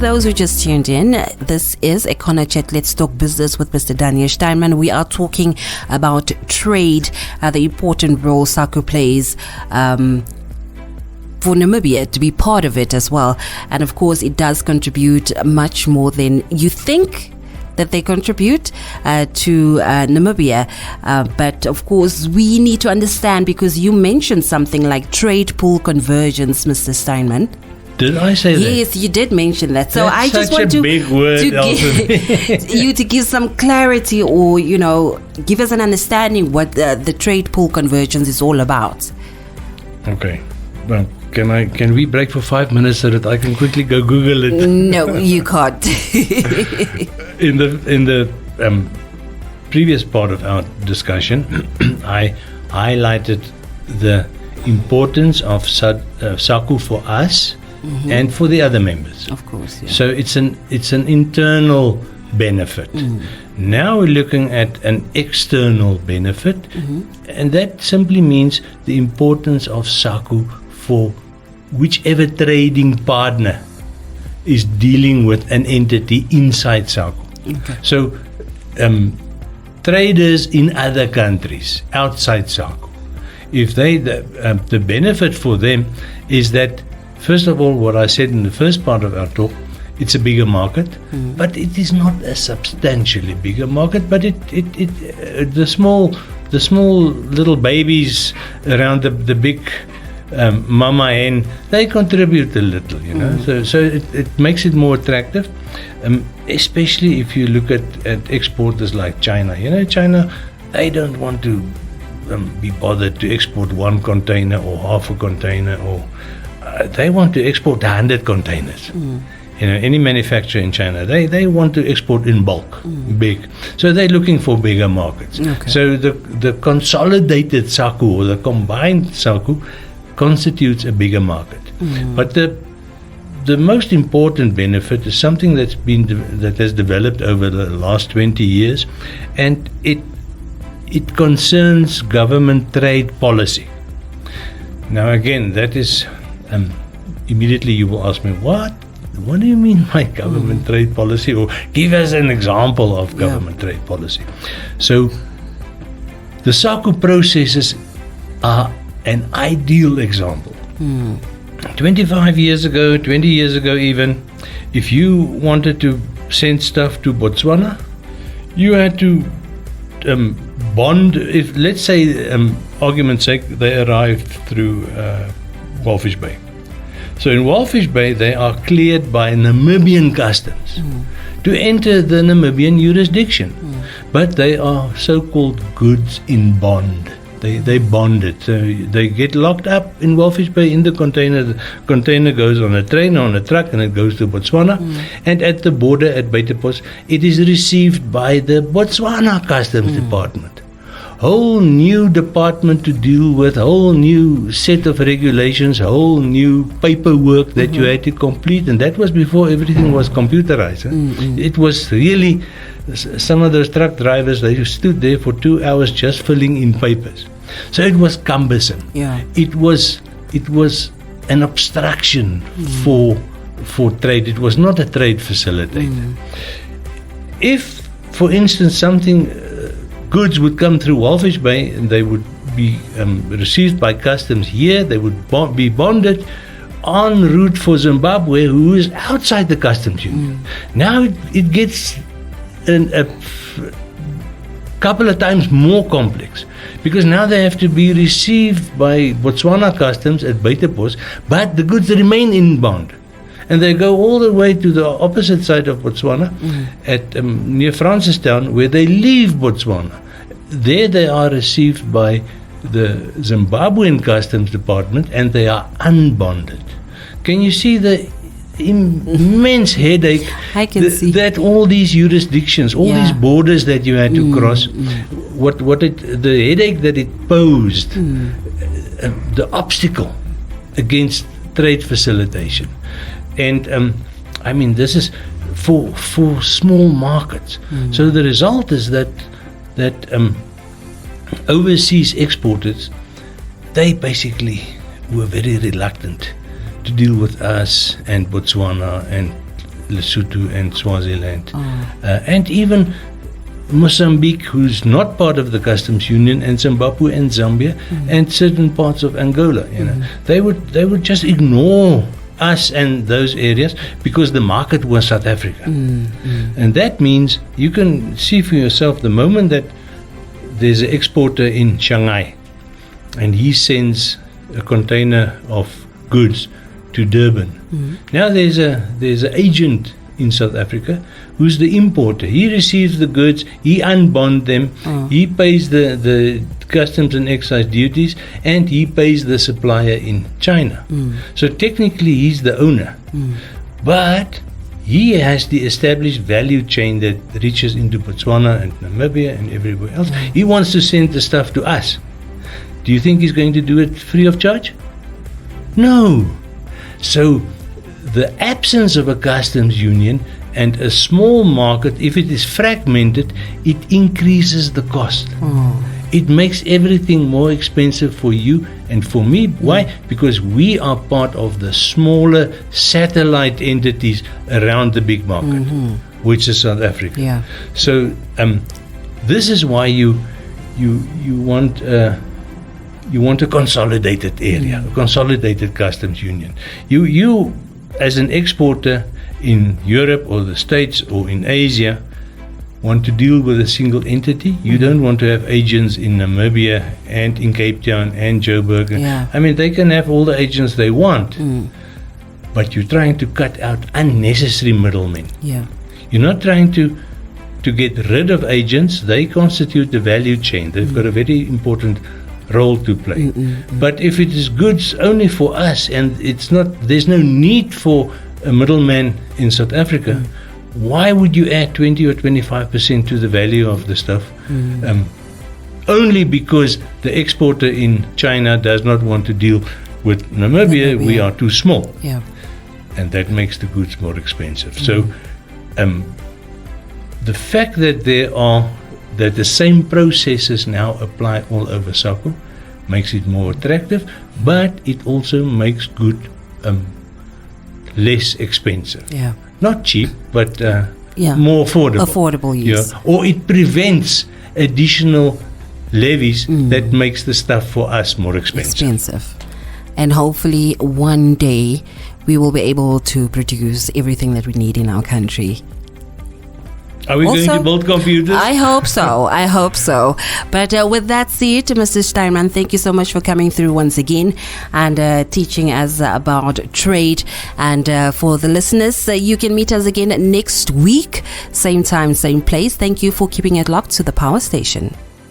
those who just tuned in, this is Econo Chat. Let's talk business with Mr. Daniel Steinman. We are talking about trade, the important role SACU plays for Namibia to be part of it as well. And of course, it does contribute much more than you think that they contribute to Namibia. But of course, we need to understand, because you mentioned something like trade pool convergence, Mr. Steinman. Did I say that? Yes, you did mention that. So That's I just such want a big word, you to give some clarity, or, give us an understanding what the trade pool convergence is all about. Okay. Well, can we break for 5 minutes so that I can quickly go Google it? No, you can't. In the previous part of our discussion, I highlighted the importance of SACU for us and for the other members. Of course, yeah. So it's an internal benefit. Now we're looking at an external benefit, and that simply means the importance of SACU for whichever trading partner is dealing with an entity inside SACU. Okay. So traders in other countries outside SACU, if they the benefit for them is that, first of all, what I said in the first part of our talk, it's a bigger market, but it is not a substantially bigger market. But the small little babies around the big mama hen, they contribute a little, So it makes it more attractive, especially if you look at exporters like China. China, they don't want to be bothered to export one container or half a container, or they want to export 100 containers. Any manufacturer in China, they want to export in bulk, big. So they're looking for bigger markets. Okay. So the consolidated SACU, or the combined SACU, constitutes a bigger market. But the most important benefit is something that has developed over the last 20 years, and it concerns government trade policy. Now again, that is immediately you will ask me, what do you mean by government trade policy, or give us an example of government trade policy. So the SACU processes are an ideal example. 25 years ago, 20 years ago even, if you wanted to send stuff to Botswana, you had to bond. If, let's say, argument's sake, they arrived through Walfish Bay. So in Walfish Bay, they are cleared by Namibian customs to enter the Namibian jurisdiction. But they are so-called goods in bond. They bonded. So they get locked up in Walfish Bay in the container. The container goes on a train, on a truck, and it goes to Botswana. And at the border at Buitenpost, it is received by the Botswana Customs Department. Whole new department to deal with, whole new set of regulations, whole new paperwork that you had to complete. And that was before everything was computerized. It was really, some of those truck drivers, they stood there for 2 hours just filling in papers. So it was cumbersome. Yeah. It was an obstruction for trade. It was not a trade facilitator. If, for instance, goods would come through Walfish Bay and they would be received by customs here, they would be bonded en route for Zimbabwe, who is outside the customs union. Now it gets a couple of times more complex, because now they have to be received by Botswana customs at Buitenpost, but the goods remain in bond. And they go all the way to the opposite side of Botswana, at near Francistown, where they leave Botswana. There they are received by the Zimbabwean Customs Department, and they are unbonded. Can you see the immense headache I can see that all these jurisdictions, all these borders that you had to cross, the headache that it posed, the obstacle against trade facilitation. And this is for small markets. So the result is that overseas exporters, they basically were very reluctant to deal with us and Botswana and Lesotho and Swaziland. And even Mozambique, who's not part of the customs union, and Zimbabwe and Zambia, and certain parts of Angola, they would just ignore us and those areas because the market was South Africa. And that means you can see for yourself the moment that there's an exporter in Shanghai and he sends a container of goods to Durban. Now there's an agent in South Africa who's the importer. He receives the goods, he unbonds them, he pays the customs and excise duties, and he pays the supplier in China. So technically he's the owner. But he has the established value chain that reaches into Botswana and Namibia and everywhere else. He wants to send the stuff to us. Do you think he's going to do it free of charge? No. So the absence of a customs union and a small market, if it is fragmented, it increases the cost. It makes everything more expensive for you and for me. Why? Because we are part of the smaller satellite entities around the big market, which is South Africa. Yeah. So this is why you want a consolidated area, a consolidated customs union. You as an exporter in Europe or the States or in Asia want to deal with a single entity. You don't want to have agents in Namibia and in Cape Town and Joburg. Yeah. I mean, they can have all the agents they want, but you're trying to cut out unnecessary middlemen. Yeah. You're not trying to get rid of agents. They constitute the value chain. They've got a very important role to play. But if it is goods only for us and there's no need for a middleman in South Africa, why would you add 20 or 25% to the value of the stuff? Only because the exporter in China does not want to deal with Namibia. We are too small. Yeah. And that makes the goods more expensive. So the fact that that the same processes now apply all over SACU makes it more attractive, but it also makes good less expensive. Yeah. Not cheap, but more affordable. Affordable use. Yeah. Or it prevents additional levies that makes the stuff for us more expensive. And hopefully one day we will be able to produce everything that we need in our country. Are we going to build computers? I hope so. But with that said, Mr. Steinman, thank you so much for coming through once again and teaching us about trade. And for the listeners, you can meet us again next week, same time, same place. Thank you for keeping it locked to the Power Station.